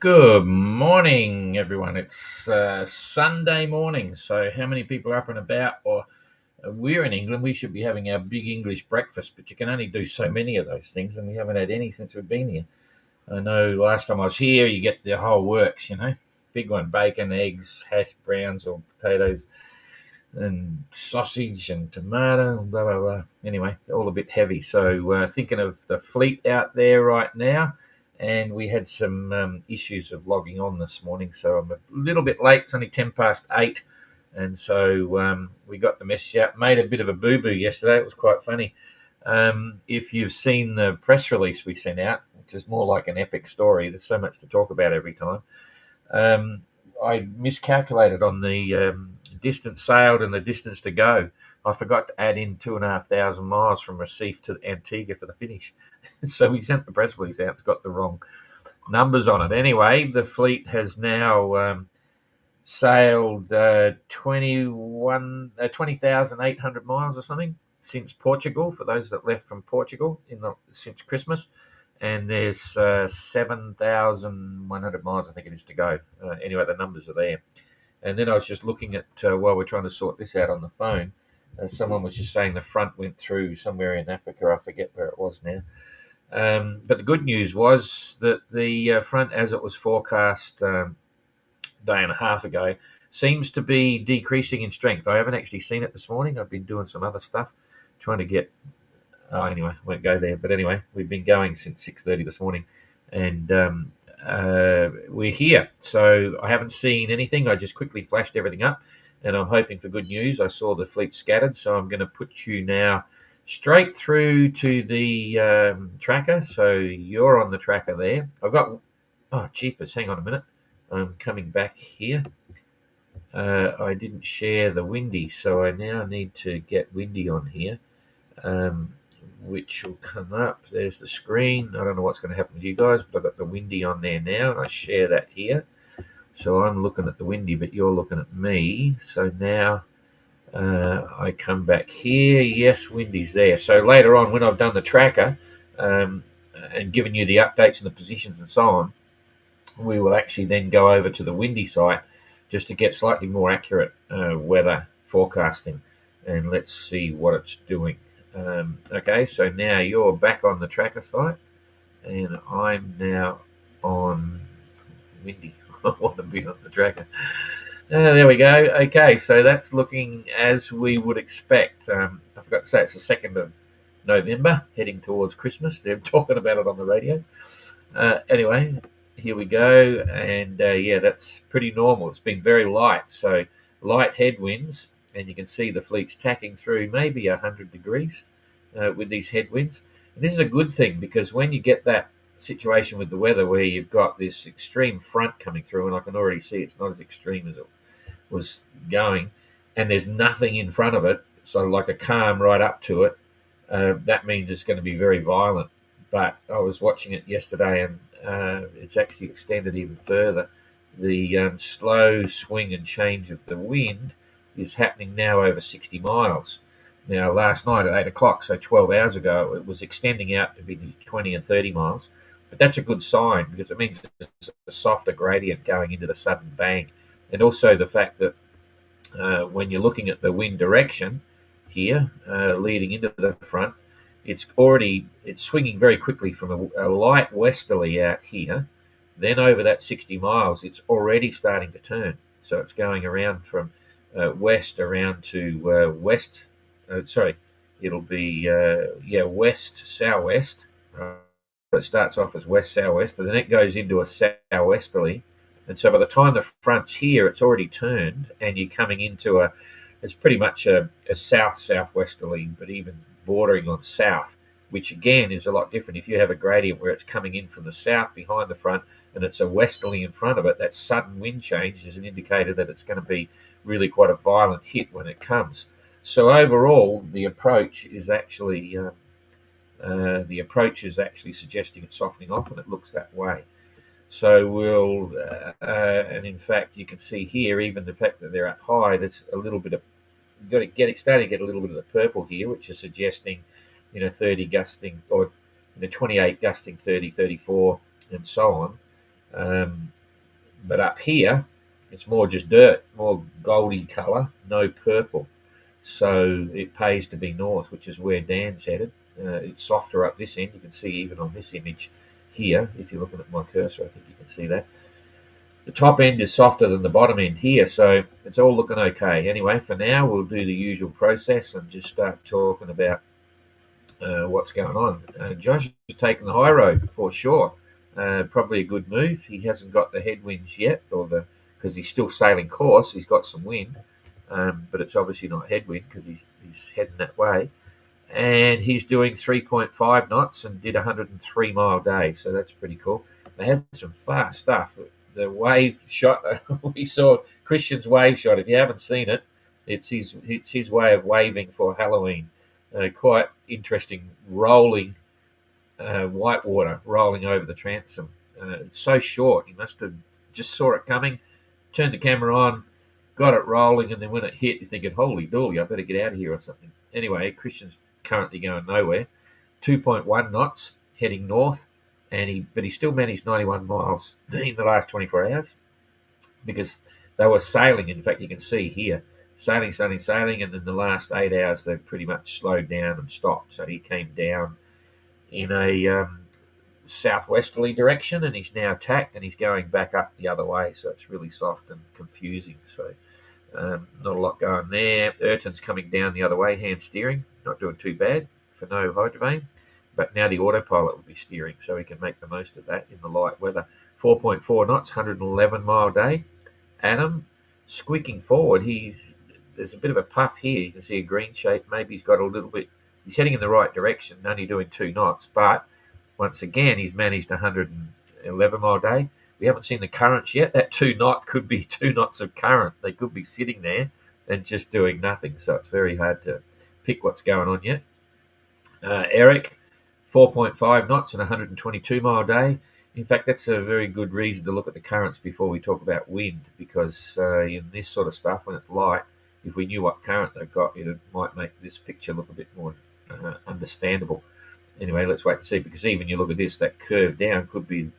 Good morning, everyone. It's Sunday morning. So, how many people are up and about? Or we're in England. We should be having our big English breakfast, but you can only do so many of those things, and we haven't had any since we've been here. I know last time I was here, you get the whole works, big one: bacon, eggs, hash browns or potatoes, and sausage and tomato, blah blah blah. Anyway, all a bit heavy. So, thinking of the fleet out there right now. And we had some issues of logging on this morning, so I'm a little bit late. It's only 10 past 8, and so we got the message out. Made a bit of a boo-boo yesterday. It was quite funny. If you've seen the press release we sent out, which is more like an epic story, there's so much to talk about every time. I miscalculated on the distance sailed and the distance to go. I forgot to add in 2,500 miles from Recife to Antigua for the finish. So we sent the press release out. It's got the wrong numbers on it. Anyway, the fleet has now sailed 20,800 miles or something since Portugal, for those that left from Portugal since Christmas. And there's 7,100 miles, I think it is, to go. Anyway, the numbers are there. And then I was just looking at, while we're trying to sort this out on the phone, someone was just saying the front went through somewhere in Africa. I forget where it was now. But the good news was that the front, as it was forecast day and a half ago, seems to be decreasing in strength. I haven't actually seen it this morning. I've been doing some other stuff, trying to get... anyway, I won't go there. But anyway, we've been going since 6:30 this morning, and we're here. So I haven't seen anything. I just quickly flashed everything up, and I'm hoping for good news. I saw the fleet scattered, so I'm going to put you now straight through to the tracker. So you're on the tracker there. I've got... Oh, jeepers, hang on a minute. I'm coming back here. I didn't share the Windy, so I now need to get Windy on here, which will come up. There's the screen. I don't know what's going to happen with you guys, but I've got the Windy on there now, and I share that here. So I'm looking at the Windy, but you're looking at me. So now I come back here. Yes, Windy's there. So later on, when I've done the tracker and given you the updates and the positions and so on, we will actually then go over to the Windy site just to get slightly more accurate weather forecasting. And let's see what it's doing. Okay, so now you're back on the tracker site, and I'm now on Windy. I want to be on the tracker. There we go. Okay, so that's looking as we would expect. I forgot to say it's the 2nd of November, heading towards Christmas. They're talking about it on the radio. Anyway, here we go. And yeah, that's pretty normal. It's been very light, so light headwinds, and you can see the fleet's tacking through maybe 100 degrees with these headwinds. And this is a good thing, because when you get that situation with the weather where you've got this extreme front coming through, and I can already see it's not as extreme as it was going, and there's nothing in front of it, so like a calm right up to it, that means it's going to be very violent. But I was watching it yesterday, and it's actually extended even further. The slow swing and change of the wind is happening now over 60 miles. Now, last night at 8 o'clock, so 12 hours ago, it was extending out to be 20 and 30 miles. But that's a good sign, because it means it's a softer gradient going into the sudden bang. And also the fact that when you're looking at the wind direction here, leading into the front, it's swinging very quickly from a light westerly out here. Then over that 60 miles, it's already starting to turn. So it's going around from west around to west. It'll be west southwest. It starts off as west southwest, and then it goes into a southwesterly. And so by the time the front's here, it's already turned, and you're coming into it's pretty much a south southwesterly, but even bordering on south, which again is a lot different. If you have a gradient where it's coming in from the south behind the front, and it's a westerly in front of it, that sudden wind change is an indicator that it's going to be really quite a violent hit when it comes. So overall, the approach is actually suggesting it's softening off, and it looks that way. So we'll, and in fact, you can see here, even the fact that they're up high, there's a little bit of, you've got to starting to get a little bit of the purple here, which is suggesting, 30 gusting, or 28 gusting, 30, 34, and so on. But up here, it's more just dirt, more goldy colour, no purple. So it pays to be north, which is where Dan's headed. It's softer up this end. You can see even on this image here, if you're looking at my cursor, I think you can see that. The top end is softer than the bottom end here, so it's all looking okay. Anyway, for now, we'll do the usual process and just start talking about what's going on. Josh is taking the high road for sure. Probably a good move. He hasn't got the headwinds yet, because he's still sailing course. He's got some wind, but it's obviously not headwind because he's heading that way. And he's doing 3.5 knots and did a 103-mile day, so that's pretty cool. They have some fast stuff. The wave shot, we saw Christian's wave shot. If you haven't seen it, it's his way of waving for Halloween. Quite interesting, rolling whitewater rolling over the transom. It's so short. He must have just saw it coming, turned the camera on, got it rolling, and then when it hit, you're thinking, holy dooly, I better get out of here or something. Anyway, Christian's currently going nowhere. 2.1 knots, heading north, but he still managed 91 miles in the last 24 hours because they were sailing. In fact, you can see here, sailing, and then the last 8 hours, they pretty much slowed down and stopped. So he came down in a southwesterly direction, and he's now tacked, and he's going back up the other way. So it's really soft and confusing. So not a lot going there. Entrant's coming down the other way, hand steering, not doing too bad for no hydrovane. But now the autopilot will be steering, so we can make the most of that in the light weather. 4.4 knots, 111-mile day. Adam squeaking forward. There's a bit of a puff here. You can see a green shape. Maybe he's got a little bit. He's heading in the right direction, only doing 2 knots. But once again, he's managed a 111-mile day. We haven't seen the currents yet. That 2 knot could be 2 knots of current. They could be sitting there and just doing nothing. So it's very hard to pick what's going on yet. Eric, 4.5 knots and 122-mile day. In fact, that's a very good reason to look at the currents before we talk about wind, because in this sort of stuff, when it's light, if we knew what current they've got, it might make this picture look a bit more understandable. Anyway, let's wait and see, because even you look at this, that curve down could be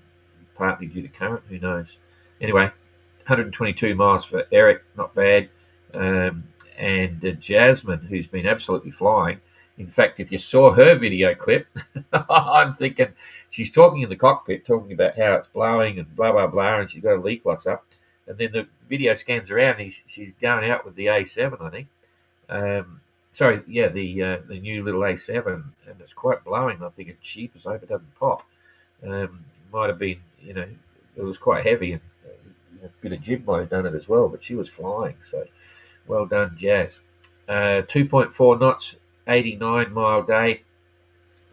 partly due to current. Who knows? Anyway, 122 miles for Eric, not bad. And Jasmine, who's been absolutely flying. In fact, if you saw her video clip, I'm thinking she's talking in the cockpit, talking about how it's blowing and blah, blah, blah, and she's got a leak loss up. And then the video scans around, and she's going out with the A7, I think. The new little A7, and it's quite blowing. I'm thinking, cheapers, I hope it doesn't pop. Might have been, it was quite heavy, and a bit of jib might have done it as well, but she was flying, so well done, Jazz. 2.4 knots, 89-mile day,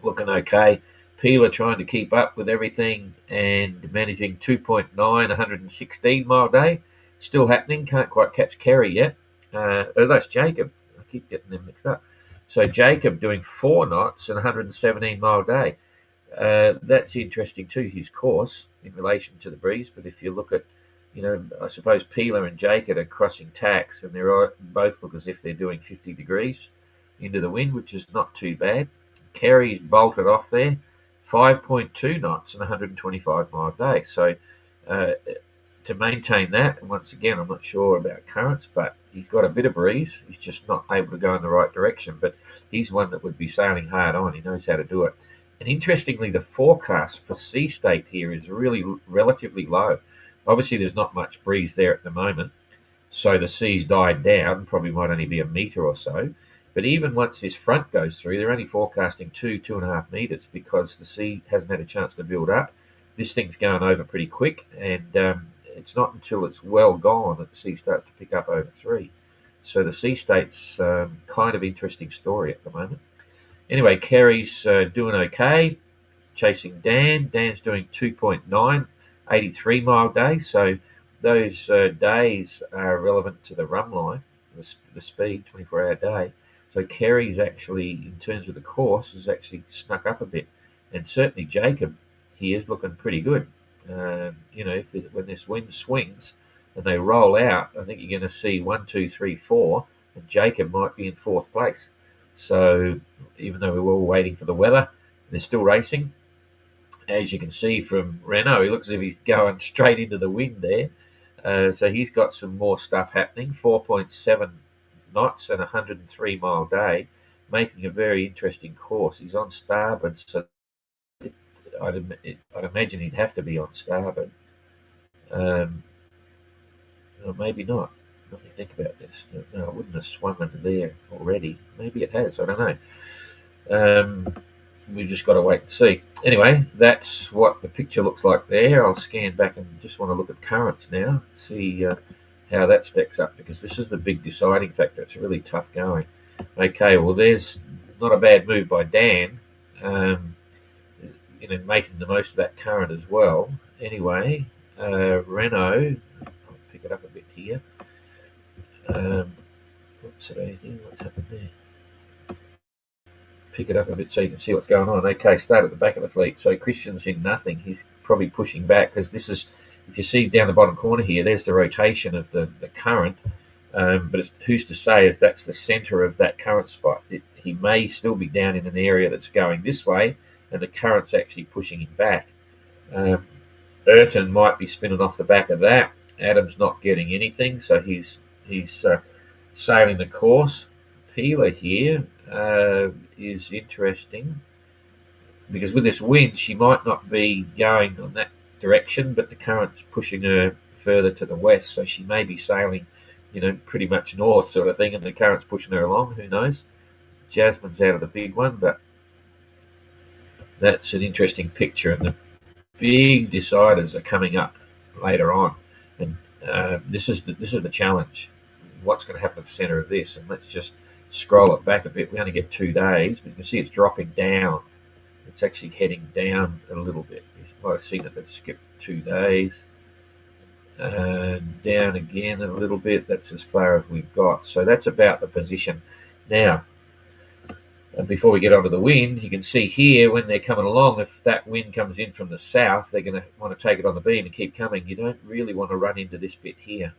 looking okay. Peeler trying to keep up with everything and managing 2.9, 116-mile day. Still happening, can't quite catch Kerry yet. That's Jacob. I keep getting them mixed up. So Jacob doing 4 knots and 117-mile day. That's interesting too, his course in relation to the breeze. But if you look at, I suppose Peeler and Jacob are crossing tacks, and they both look as if they're doing 50 degrees into the wind, which is not too bad. Kerry's bolted off there, 5.2 knots and 125-mile day. So to maintain that, and once again, I'm not sure about currents, but he's got a bit of breeze. He's just not able to go in the right direction, but he's one that would be sailing hard on. He knows how to do it. And interestingly, the forecast for sea state here is really relatively low. Obviously, there's not much breeze there at the moment, so the sea's died down, probably might only be a metre or so. But even once this front goes through, they're only forecasting 2.5 metres because the sea hasn't had a chance to build up. This thing's going over pretty quick, and it's not until it's well gone that the sea starts to pick up over 3. So the sea state's kind of interesting story at the moment. Anyway, Kerry's doing okay, chasing Dan. Dan's doing 2.9, 83-mile day. So those days are relevant to the run line, the speed, 24-hour day. So Kerry's actually, in terms of the course, has actually snuck up a bit. And certainly Jacob here is looking pretty good. When this wind swings and they roll out, I think you're going to see 1, 2, 3, 4, and Jacob might be in 4th place. So even though we were all waiting for the weather, they're still racing. as you can see from Renault, he looks as if he's going straight into the wind there. So he's got some more stuff happening. 4.7 knots and 103-mile day, making a very interesting course. He's on starboard, so I'd imagine he'd have to be on starboard. Um, or maybe not. Let me think about this. No, I wouldn't have swung under there already. Maybe it has. I don't know. We just got to wait and see. Anyway, that's what the picture looks like there. I'll scan back and just want to look at currents now, see how that stacks up, because this is the big deciding factor. It's really tough going. Okay, well, there's not a bad move by Dan, making the most of that current as well. Anyway, Renault, I'll pick it up a bit here. What's happened there? Pick it up a bit so you can see what's going on. Okay, start at the back of the fleet. So Christian's in nothing. He's probably pushing back because this is, if you see down the bottom corner here, there's the rotation of the current. But who's to say if that's the centre of that current spot? He may still be down in an area that's going this way and the current's actually pushing him back. Entrant might be spinning off the back of that. Adam's not getting anything, so he's sailing the course. Peeler here is interesting because with this wind, she might not be going on that direction, but the current's pushing her further to the west, so she may be sailing, pretty much north sort of thing, and the current's pushing her along. Who knows? Jasmine's out of the big one, but that's an interesting picture, and the big deciders are coming up later on, and this is the challenge. What's going to happen at the centre of this? And let's just scroll it back a bit. We only get 2 days, but you can see it's dropping down. It's actually heading down a little bit. You might have seen it. Let's skip 2 days. Down again a little bit. That's as far as we've got. So that's about the position. Now, before we get onto the wind, you can see here when they're coming along, if that wind comes in from the south, they're going to want to take it on the beam and keep coming. You don't really want to run into this bit here.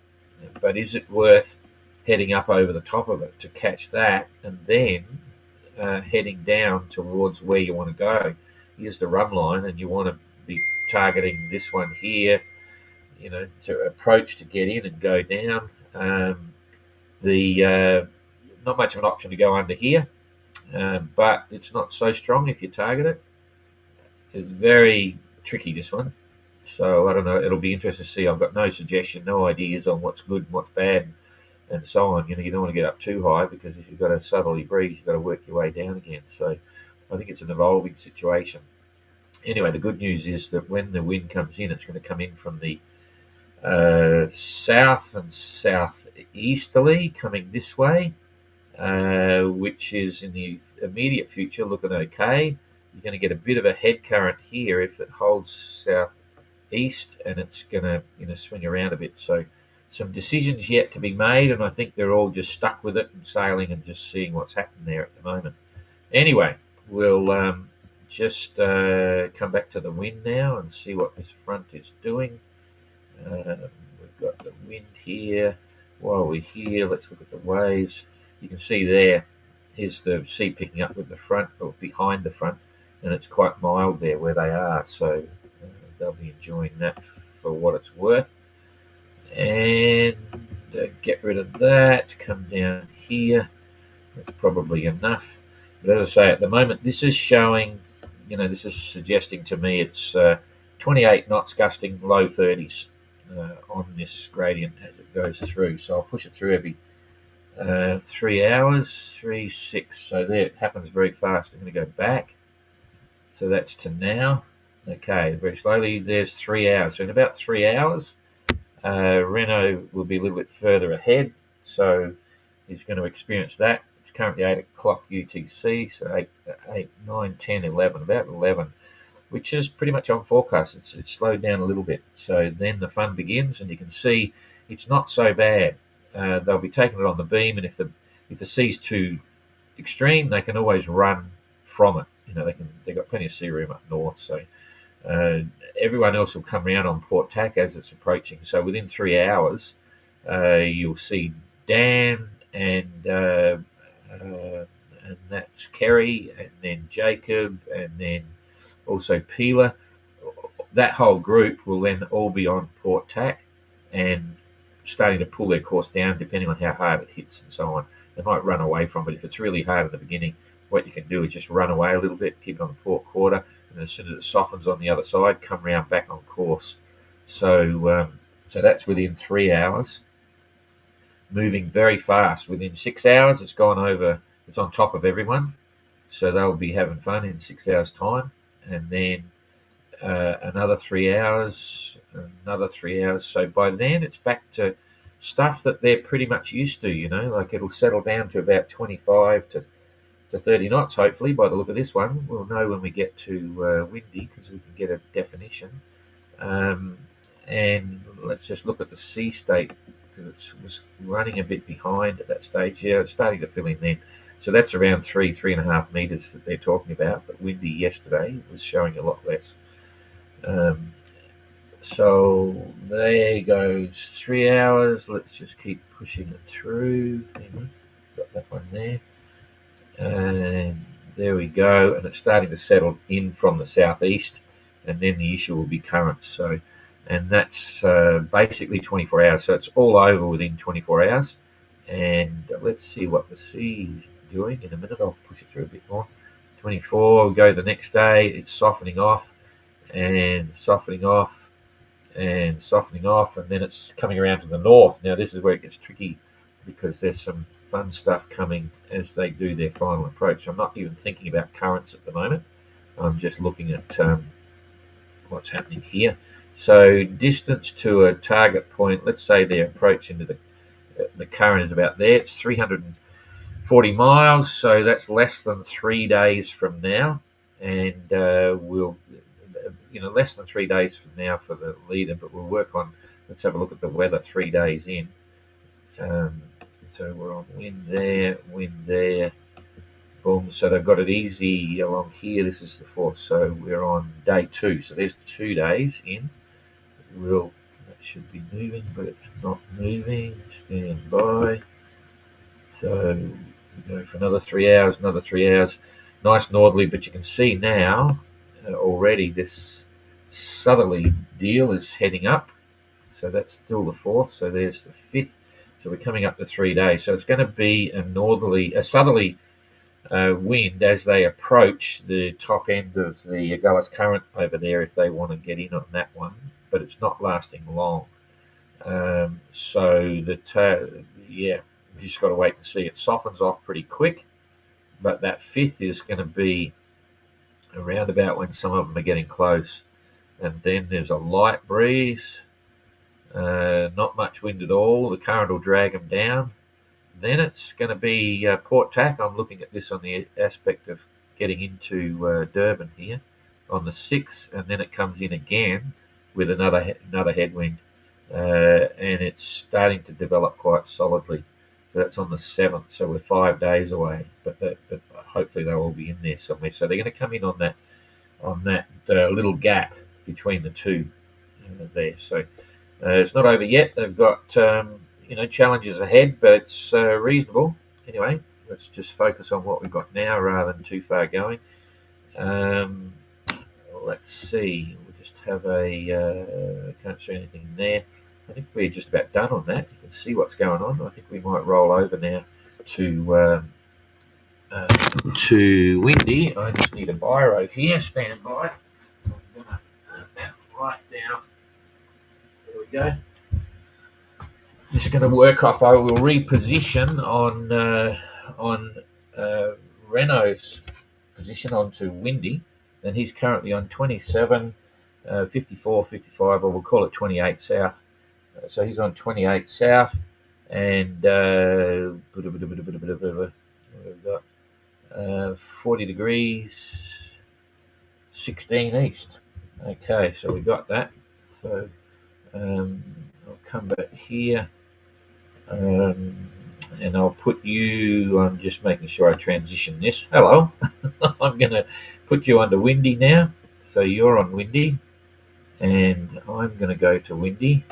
But is it worth heading up over the top of it to catch that and then heading down towards where you want to go? Here's the run line, and you want to be targeting this one here, to approach to get in and go down. Not much of an option to go under here, but it's not so strong if you target it. It's very tricky, this one. So I don't know. It'll be interesting to see. I've got no suggestion, no ideas on what's good and what's bad, and so on. You don't want to get up too high because if you've got a southerly breeze, you've got to work your way down again. So I think it's an evolving situation. Anyway, the good news is that when the wind comes in, it's going to come in from the south and southeasterly, coming this way, which is in the immediate future looking okay. You're going to get a bit of a head current here if it holds southeast, and it's going to swing around a bit. So some decisions yet to be made, and I think they're all just stuck with it and sailing and just seeing what's happening there at the moment. Anyway, we'll just come back to the wind now and see what this front is doing. We've got the wind here. While we're here, let's look at the waves. You can see there, here's the sea picking up with the front or behind the front, and it's quite mild there where they are, so they'll be enjoying that for what it's worth. And get rid of that, come down here. That's probably enough. But as I say, at the moment, this is showing, this is suggesting to me it's 28 knots gusting, low 30s on this gradient as it goes through. So I'll push it through every 3 hours, 3, 6. So there, it happens very fast. I'm going to go back. So that's to now. Okay, very slowly. There's 3 hours. So in about 3 hours, Renault will be a little bit further ahead. So he's going to experience that. It's currently 8 o'clock UTC. So 8, 9, 10, 11, about 11, which is pretty much on forecast. It's slowed down a little bit. So then the fun begins, and you can see it's not so bad. They'll be taking it on the beam, and if the sea's too extreme, they can always run from it. They've got plenty of sea room up north, so everyone else will come around on Port Tack as it's approaching. So within 3 hours, you'll see Dan and that's Kerry, and then Jacob, and then also Peeler. that whole group will then all be on port tack and starting to pull their course down depending on how hard it hits and so on. They might run away from it. If it's really hard at the beginning, what you can do is just run away a little bit, keep it on the port quarter, and as soon as it softens on the other side, come round back on course. So that's within 3 hours, moving very fast. Within 6 hours, it's gone over. It's on top of everyone, so they'll be having fun in 6 hours' time, and then another 3 hours, another 3 hours. So by then, it's back to stuff that they're pretty much used to. Like it'll settle down to about 25 to 30 knots, hopefully, by the look of this one. We'll know when we get to windy because we can get a definition. And let's just look at the sea state because it was running a bit behind at that stage. Yeah, it's starting to fill in then. So that's around 3.5 meters that they're talking about. But windy yesterday was showing a lot less. So there goes 3 hours. Let's just keep pushing it through. Got that one there. And there we go. And it's starting to settle in from the southeast. And then the issue will be currents. And that's basically 24 hours. So it's all over within 24 hours. And let's see what the sea's doing in a minute. I'll push it through a bit more. 24, we'll go the next day. It's softening off and softening off and softening off. And then it's coming around to the north. Now, this is where it gets tricky because there's some fun stuff coming as they do their final approach. I'm not even thinking about currents at the moment. I'm just looking at what's happening here. So distance to a target point, let's say their approach into the current is about there. It's 340 miles, so that's less than 3 days from now. And we'll, less than 3 days from now for the leader, but we'll work on, let's have a look at the weather 3 days in. So we're on wind there, boom. So they've got it easy along here. This is the 4th, so we're on day 2. So there's 2 days in. That should be moving, but it's not moving. Stand by. So we go for another 3 hours, Nice northerly, but you can see now already this southerly deal is heading up. So that's still the 4th. So there's the 5th. So we're coming up to 3 days. So it's going to be a southerly wind as they approach the top end of the Gullis Current over there if they want to get in on that one. But it's not lasting long. So we just got to wait and see. It softens off pretty quick, but that 5th is going to be around about when some of them are getting close. And then there's a light breeze, not much wind at all. The current will drag them down. Then it's going to be port tack. I'm looking at this on the aspect of getting into Durban here on the 6th, and then it comes in again with another headwind, and it's starting to develop quite solidly. So that's on the 7th. So we're 5 days away, but hopefully they'll all be in there somewhere. So they're going to come in on that little gap between the two there. So it's not over yet. They've got challenges ahead, but it's reasonable. Anyway, let's just focus on what we've got now rather than too far going. Let's see. We'll just have can't see anything there. I think we're just about done on that. You can see what's going on. I think we might roll over now to windy. I just need a biro here. Stand by. I'm going to write down. There we go. Just going to work off. I will reposition on Renault's position onto windy, and he's currently on 27, 54, 55, or we'll call it 28 south. So he's on 28 south, and we've got 40 degrees, 16 east. Okay, so we got that. So I'll come back here, and I'll put you. I'm just making sure I transition this. Hello, I'm going to put you under windy now. So you're on windy, and I'm going to go to windy.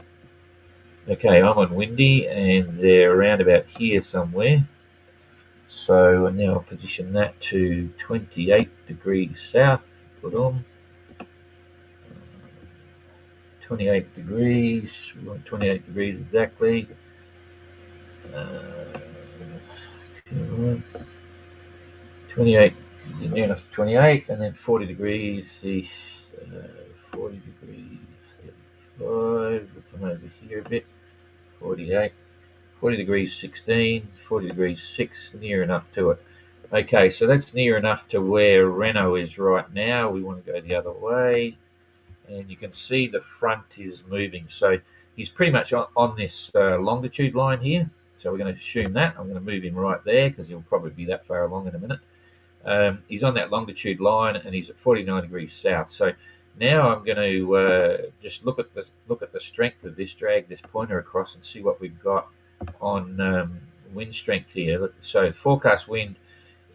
Okay, I'm on windy, and they're around about here somewhere. So now I'll position that to 28 degrees south. Put on. 28 degrees. We want 28 degrees exactly. 28, near enough 28, and then 40 degrees. 40 degrees. 35. We'll come over here a bit. 48. 40 degrees 16. 40 degrees 6. Near enough to it. Okay, so that's near enough to where Renault is right now. We want to go the other way. And you can see the front is moving. So he's pretty much on this longitude line here. So we're going to assume that. I'm going to move him right there because he'll probably be that far along in a minute. He's on that longitude line and he's at 49 degrees south. So now I'm going to just look at the strength of this, drag this pointer across and see what we've got on wind strength here. So forecast wind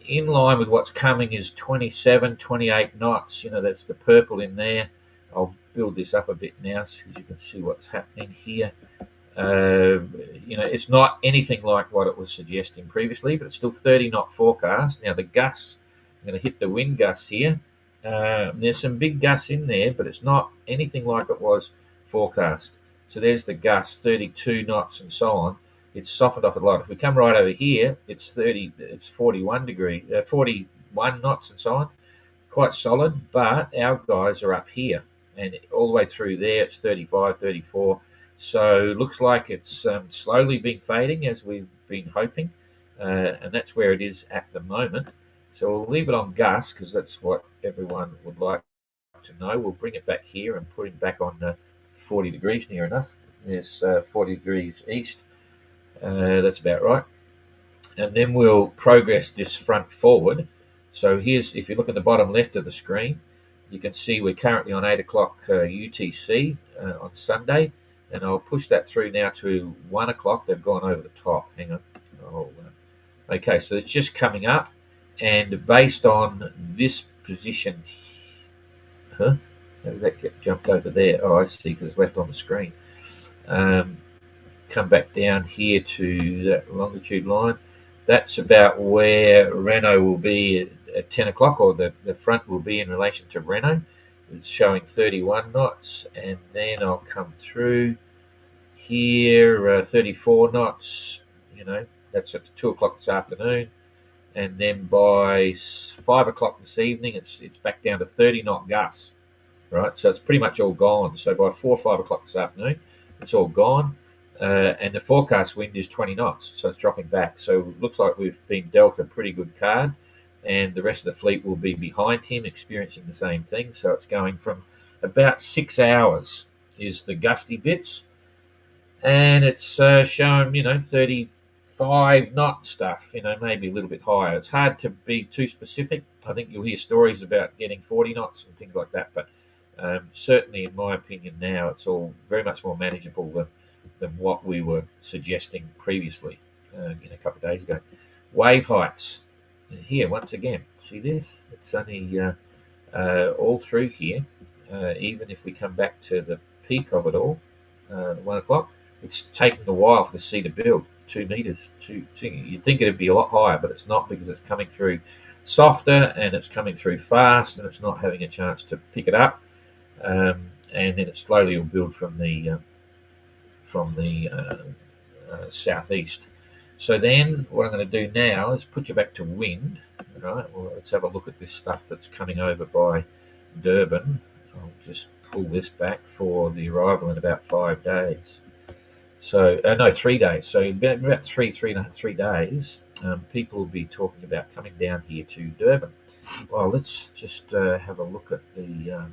in line with what's coming is 27, 28 knots. That's the purple in there. I'll build this up a bit now so you can see what's happening here. It's not anything like what it was suggesting previously, but it's still 30 knot forecast. Now the gusts, I'm going to hit the wind gusts here. There's some big gusts in there, but it's not anything like it was forecast. So there's the gusts, 32 knots and so on. It's softened off a lot. If we come right over here, it's 41 knots and so on. Quite solid, but our guys are up here. And all the way through there, it's 35, 34. So looks like it's slowly been fading as we've been hoping. And that's where it is at the moment. So we'll leave it on Gus because that's what everyone would like to know. We'll bring it back here and put it back on 40 degrees near enough. There's 40 degrees east. That's about right. And then we'll progress this front forward. So here's, if you look at the bottom left of the screen, you can see we're currently on 8 o'clock UTC on Sunday. And I'll push that through now to 1 o'clock. They've gone over the top. Hang on. Okay, so it's just coming up. And based on this position, how did that get jumped over there? Oh, I see, because it's left on the screen. Come back down here to that longitude line. That's about where Renault will be at 10 o'clock, or the front will be in relation to Renault. It's showing 31 knots, and then I'll come through here, 34 knots. That's at 2 o'clock this afternoon, and then by 5 o'clock this evening, it's back down to 30 knot gusts. Right, so it's pretty much all gone. So by 4 or 5 o'clock this afternoon, it's all gone. And the forecast wind is 20 knots, so it's dropping back. So it looks like we've been dealt a pretty good card, and the rest of the fleet will be behind him, experiencing the same thing. So it's going from about 6 hours is the gusty bits, and it's showing 35 knot stuff. Maybe a little bit higher. It's hard to be too specific. I think you'll hear stories about getting 40 knots and things like that, but certainly, in my opinion, now it's all very much more manageable than what we were suggesting previously a couple of days ago. Wave heights. Here, once again, see this? It's only all through here. Even if we come back to the peak of it all, 1 o'clock, it's taking a while for the sea to build. 2 meters. You'd think it'd be a lot higher, but it's not, because it's coming through softer and it's coming through fast, and it's not having a chance to pick it up. And then it slowly will build from the southeast. So then what I'm going to do now is put you back to wind. Right, well, let's have a look at this stuff that's coming over by Durban. I'll just pull this back for the arrival in about 5 days. So, no, 3 days. So about three days, people will be talking about coming down here to Durban. Well, let's just have a look at the...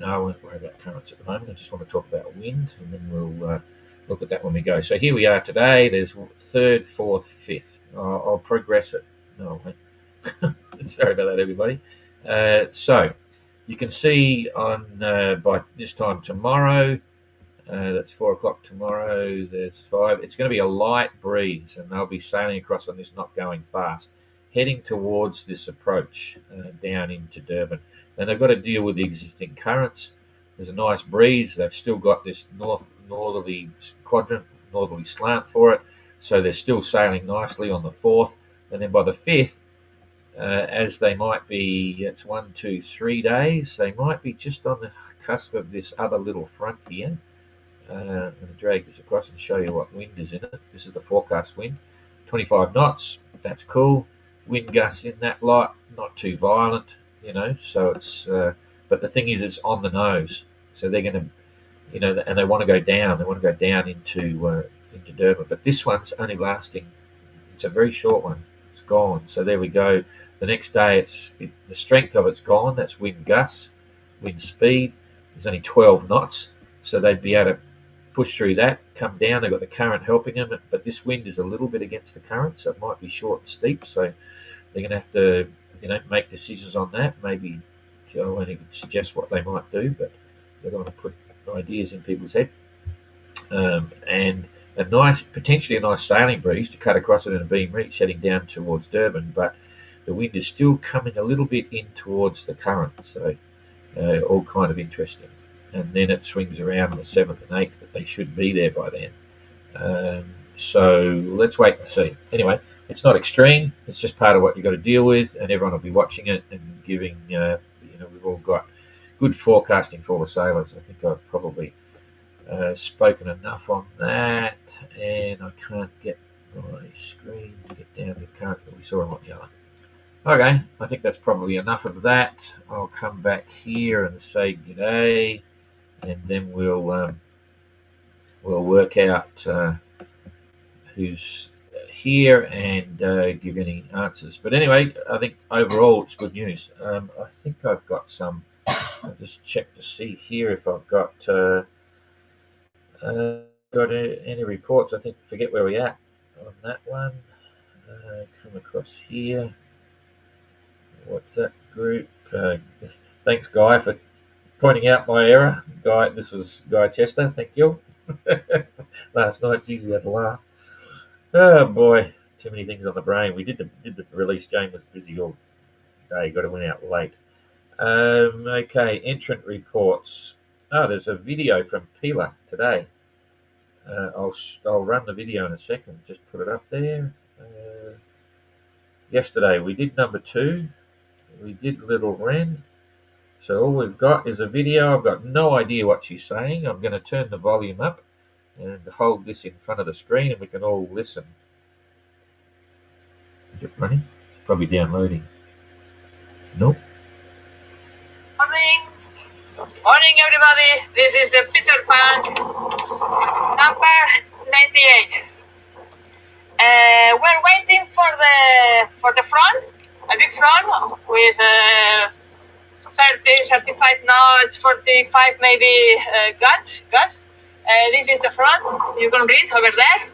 no, I won't worry about currents at the moment. I just want to talk about wind, and then we'll look at that when we go. So here we are today. There's 3rd, 4th, 5th. I'll progress it. No, sorry about that, everybody. So you can see on by this time tomorrow, that's 4 o'clock tomorrow, there's 5. It's going to be a light breeze, and they'll be sailing across on this, not going fast, heading towards this approach down into Durban. And they've got to deal with the existing currents. There's a nice breeze. They've still got this northerly quadrant, northerly slant for it. So they're still sailing nicely on the 4th. And then by the 5th, as they might be, it's 1, 2, 3 days, they might be just on the cusp of this other little front here. I'm going to drag this across and show you what wind is in it. This is the forecast wind, 25 knots. That's cool. Wind gusts in that lot, not too violent, So it's, but the thing is, it's on the nose. So they're going to, and they want to go down. They want to go down into Durban. But this one's only lasting. It's a very short one. It's gone. So there we go. The next day, the strength of it's gone. That's wind gusts, wind speed. There's only 12 knots, so they'd be able to push through that, come down. They've got the current helping them, but this wind is a little bit against the current, so it might be short and steep. So they're going to have to, make decisions on that. Maybe I won't even suggest what they might do, but they don't want to put ideas in people's head. And potentially a nice sailing breeze to cut across it in a beam reach heading down towards Durban, but the wind is still coming a little bit in towards the current, so all kind of interesting. And then it swings around on the 7th and 8th, but they should be there by then. So let's wait and see. Anyway, it's not extreme. It's just part of what you've got to deal with, and everyone will be watching it and giving, we've all got good forecasting for all the sailors. I think I've probably spoken enough on that, and I can't get my screen to get down to the current, but we saw them on the other. Okay, I think that's probably enough of that. I'll come back here and say g'day, and then we'll work out who's here and give any answers. But anyway, I think overall it's good news. I think I've got some. I'll just check to see here if I've got any reports. I think forget where we're at on that one. Come across here. What's that group? Thanks, Guy, for pointing out my error. Guy, this was Guy Chester. Thank you. Last night, geez, we had a laugh. Oh boy, too many things on the brain. We did the release. Jane was busy all day. Got to went out late. Okay, Entrant reports. Oh, there's a video from Pila today. I'll run the video in a second. Just put it up there. Yesterday we did number 2. We did Little Wren. So all we've got is a video. I've got no idea what she's saying. I'm going to turn the volume up and hold this in front of the screen and we can all listen. Is it running? It's probably downloading. Nope. Morning everybody. This is the Peter Pan number 98. We're waiting for the front, a big front with 30, 35 knots, 45 maybe gusts. This is the front. You can read over there.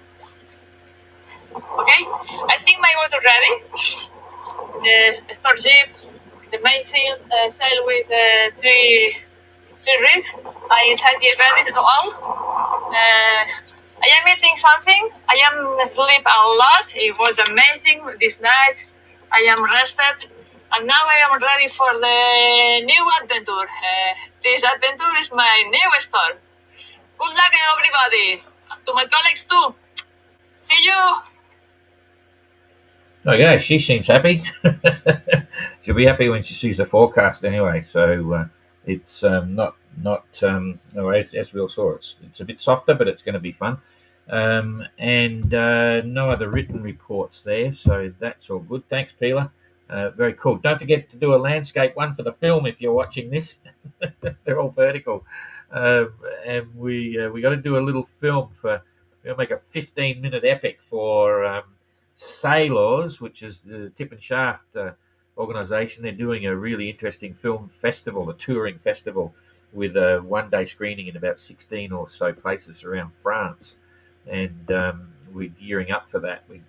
Okay, I think my boat is ready. The starship, the mainsail sail with 3 reefs. I said get ready to all. I am eating something. I am asleep a lot. It was amazing this night. I am rested. And now I am ready for the new adventure. This adventure is my new store. Good luck, everybody. To my colleagues too. See you. Okay, she seems happy. She'll be happy when she sees the forecast anyway. So it's not as we all saw. It's a bit softer, but it's going to be fun. And no other written reports there, so that's all good. Thanks, Pila. Very cool. Don't forget to do a landscape one for the film if you're watching this. They're all vertical. And we got to do a little film we're going to make a 15-minute epic for Sailors, which is the Tip and Shaft organisation. They're doing a really interesting film festival, a touring festival, with a one-day screening in about 16 or so places around France. And we're gearing up for that. We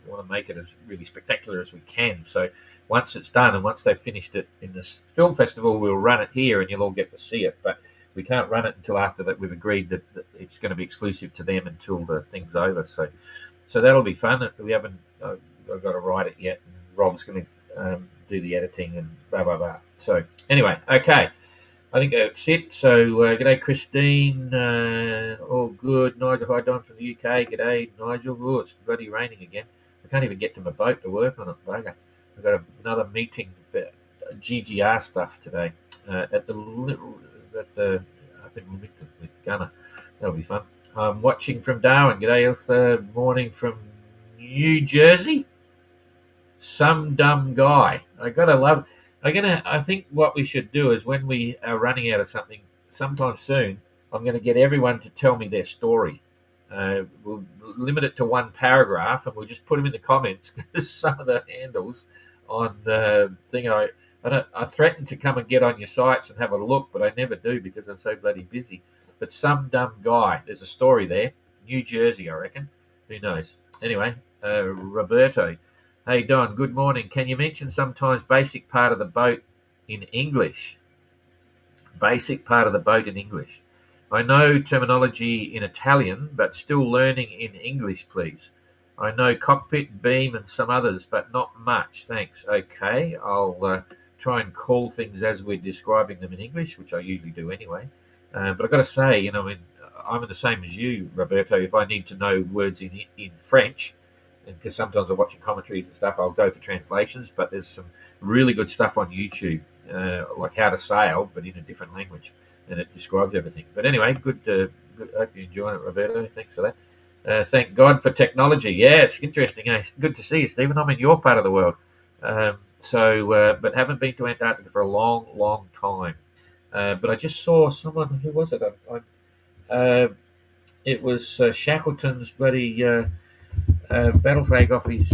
want to make it as really spectacular as we can. So once it's done and once they've finished it in this film festival, we'll run it here and you'll all get to see it. But we can't run it until after that. We've agreed that it's going to be exclusive to them until the thing's over. So that'll be fun. We haven't I've got to write it yet. And Rob's going to do the editing and blah, blah, blah. So anyway, okay. I think that's it. So, g'day, Christine. All good. Nigel, hi, Don from the UK. G'day, Nigel. Oh, it's bloody raining again. I can't even get to my boat to work on it. Bugger. I've got to another meeting, GGR stuff today at the up in Leamington with Gunner. That'll be fun. I'm watching from Darwin. G'day, morning from New Jersey. Some dumb guy. I gotta love. I think what we should do is when we are running out of something sometime soon, I'm going to get everyone to tell me their story. We'll limit it to one paragraph, and we'll just put them in the comments because some of the handles on the thing I threaten to come and get on your sites and have a look, but I never do because I'm so bloody busy. But some dumb guy. There's a story there. New Jersey, I reckon. Who knows? Anyway, Roberto. Hey, Don, good morning. Can you mention sometimes basic part of the boat in English? Basic part of the boat in English. I know terminology in Italian, but still learning in English, please. I know cockpit, beam, and some others, but not much. Thanks. Okay, I'll try and call things as we're describing them in English, which I usually do anyway. But I've got to say, I'm the same as you, Roberto. If I need to know words in French, because sometimes I'm watching commentaries and stuff, I'll go for translations, but there's some really good stuff on YouTube, like how to sail, but in a different language, and it describes everything. But anyway, good. Hope you're enjoying it, Roberto. Thanks for that. Thank God for technology. Yeah, it's interesting. Good to see you, Stephen. I'm in your part of the world, but haven't been to Antarctica for a long, long time. But I just saw someone. Who was it? It was Shackleton's bloody battle flag off his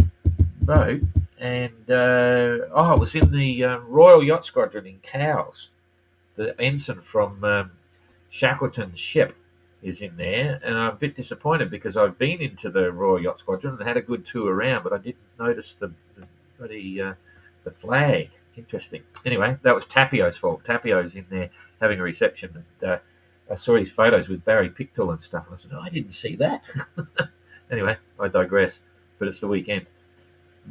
boat, and it was in the Royal Yacht Squadron in Cowes. The ensign from Shackleton's ship is in there, and I'm a bit disappointed because I've been into the Royal Yacht Squadron and had a good tour around, but I didn't notice the flag. Interesting. Anyway, that was Tapio's fault. Tapio's in there having a reception, and I saw his photos with Barry Pictou and stuff, and I said, I didn't see that. Anyway, I digress, but it's the weekend.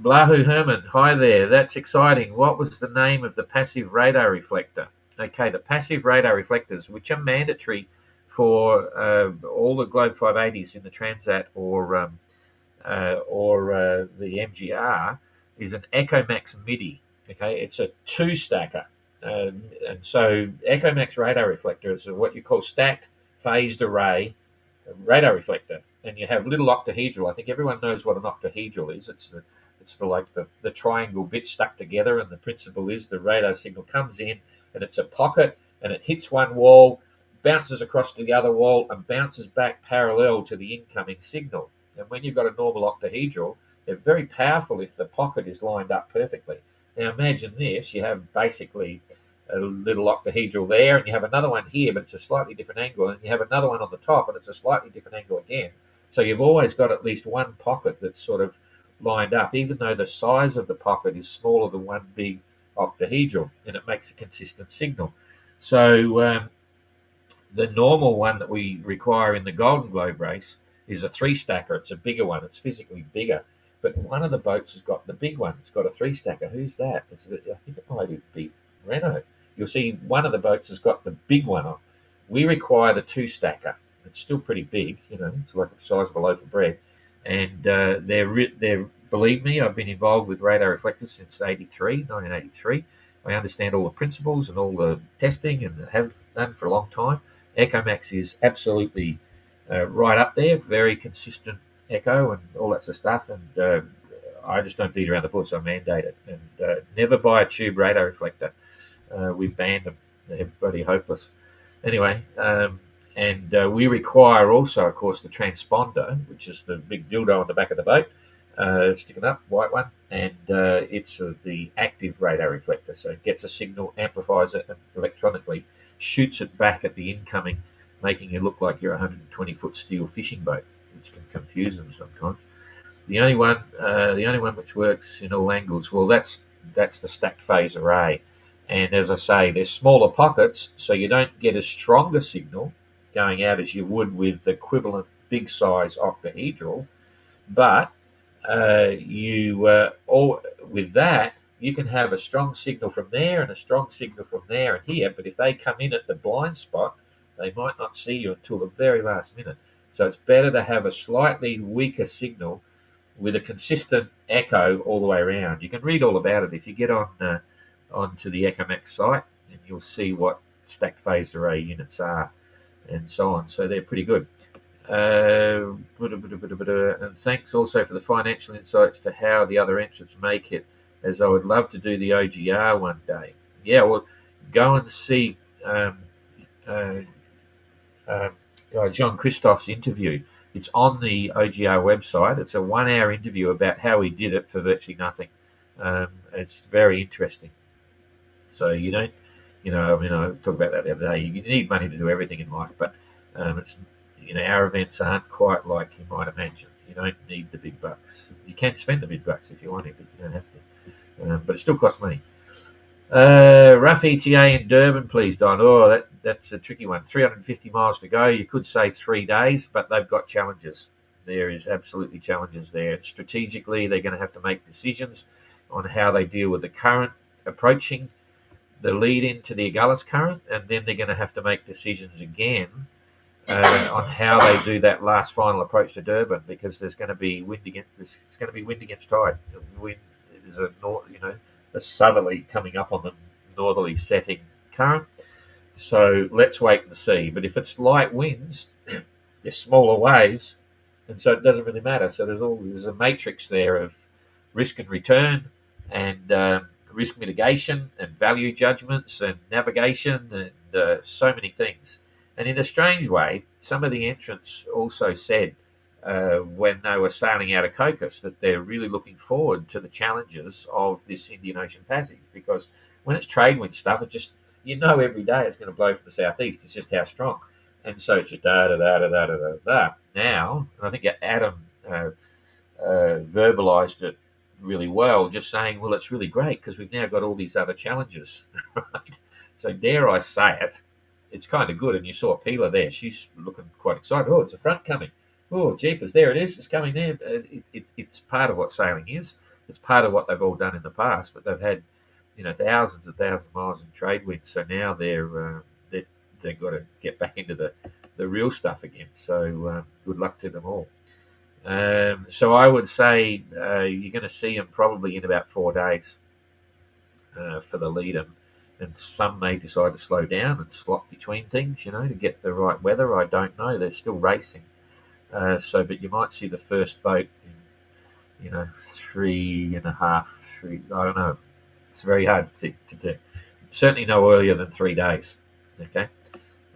Blahu Herman, hi there. That's exciting. What was the name of the passive radar reflector? Okay, the passive radar reflectors, which are mandatory for all the Globe 580s in the Transat or the MGR, is an EchoMax MIDI. Okay, it's a two-stacker. And so EchoMax radar reflector is what you call stacked phased array radar reflector. And you have little octahedral. I think everyone knows what an octahedral is. It's the triangle bit stuck together, and the principle is the radar signal comes in, and it's a pocket, and it hits one wall, bounces across to the other wall, and bounces back parallel to the incoming signal. And when you've got a normal octahedral, they're very powerful if the pocket is lined up perfectly. Now imagine this: you have basically a little octahedral there, and you have another one here, but it's a slightly different angle, and you have another one on the top, and it's a slightly different angle again. So you've always got at least one pocket that's sort of lined up, even though the size of the pocket is smaller than one big octahedral, and it makes a consistent signal. So the normal one that we require in the Golden Globe race is a three-stacker. It's a bigger one. It's physically bigger. But one of the boats has got the big one. It's got a three-stacker. Who's that? I think it might be Renault. You'll see one of the boats has got the big one on. We require the two-stacker. It's still pretty big, it's like the size of a loaf of bread. And they're believe me, I've been involved with radar reflectors since 1983. I understand all the principles and all the testing, and have done for a long time. EchoMax is absolutely right up there, very consistent echo and all that sort of stuff. And I just don't beat around the bush. I mandate it. And never buy a tube radar reflector. We've banned them. They're bloody hopeless. Anyway, and we require also, of course, the transponder, which is the big dildo on the back of the boat, sticking up, white one, and it's the active radar reflector. So it gets a signal, amplifies it, and electronically shoots it back at the incoming, making you look like you're a 120-foot steel fishing boat, which can confuse them sometimes. The only one which works in all angles, well, that's the stacked phase array. And as I say, there's smaller pockets, so you don't get as strong a signal going out as you would with the equivalent big size octahedral, but with that you can have a strong signal from there and a strong signal from there and here. But if they come in at the blind spot, they might not see you until the very last minute. So it's better to have a slightly weaker signal with a consistent echo all the way around. You can read all about it if you get on onto the EchoMax site, and you'll see what stacked phased array units are and so on. So they're pretty good. And thanks also for the financial insights to how the other entrants make it, as I would love to do the OGR one day. Yeah, well, go and see John Christoph's interview. It's on the OGR website. It's a 1 hour interview about how he did it for virtually nothing. It's very interesting. So you don't, I mean, I talked about that the other day. You need money to do everything in life, but it's, our events aren't quite like you might imagine. You don't need the big bucks. You can spend the big bucks if you want to, but you don't have to. But it still costs money. Rough ETA in Durban, please, Don. Oh, that's a tricky one. 350 miles to go. You could say 3 days, but they've got challenges. There is absolutely challenges there. Strategically, they're going to have to make decisions on how they deal with the current approaching the lead into the Agulhas current, and then they're going to have to make decisions again on how they do that last final approach to Durban, because there's going to be wind against tide. Wind is a southerly coming up on the northerly setting current. So let's wait and see. But if it's light winds, they're smaller waves, and so it doesn't really matter. So there's a matrix there of risk and return, and risk mitigation, and value judgments, and navigation, and so many things. And in a strange way, some of the entrants also said when they were sailing out of Cocos that they're really looking forward to the challenges of this Indian Ocean passage, because when it's trade wind stuff, it just, every day it's going to blow from the southeast. It's just how strong. And so it's just da-da-da-da-da-da-da. Now, and I think Adam verbalized it really well, just saying, well, it's really great because we've now got all these other challenges, right? So dare I say it, it's kind of good. And you saw Pila there. She's looking quite excited. Oh, it's a front coming. Oh, jeepers, there it is. It's coming there. It's part of what sailing is. It's part of what they've all done in the past, but they've had, thousands and thousands of miles in trade wind. So now they've got to get back into the real stuff again. So good luck to them all. So I would say you're going to see them probably in about 4 days for the lead-in. And some may decide to slow down and slot between things, to get the right weather. I don't know. They're still racing. But you might see the first boat in, 3.5, I don't know. It's very hard to do. Certainly no earlier than 3 days. Okay.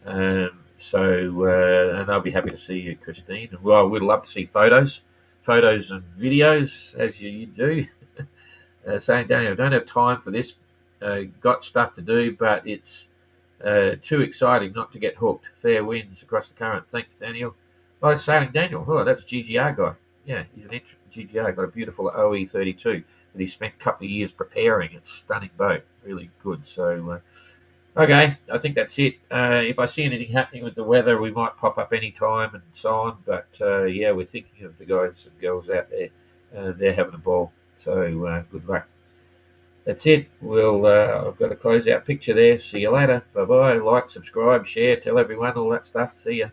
And I'll be happy to see you, Christine. And well, we'd love to see photos and videos as you do. Saying, Daniel, I don't have time for this. Got stuff to do, but it's too exciting not to get hooked. Fair winds across the current. Thanks, Daniel. Oh, Sailing Daniel. Oh, that's a GGR guy. Yeah, he's an GGR. Got a beautiful OE32 that he spent a couple of years preparing. It's a stunning boat. Really good. So, okay, I think that's it. If I see anything happening with the weather, we might pop up any time and so on. But, we're thinking of the guys and girls out there. They're having a ball. So, good luck. That's it. I've got a close out picture there. See you later. Bye-bye. Like, subscribe, share, tell everyone, all that stuff. See ya.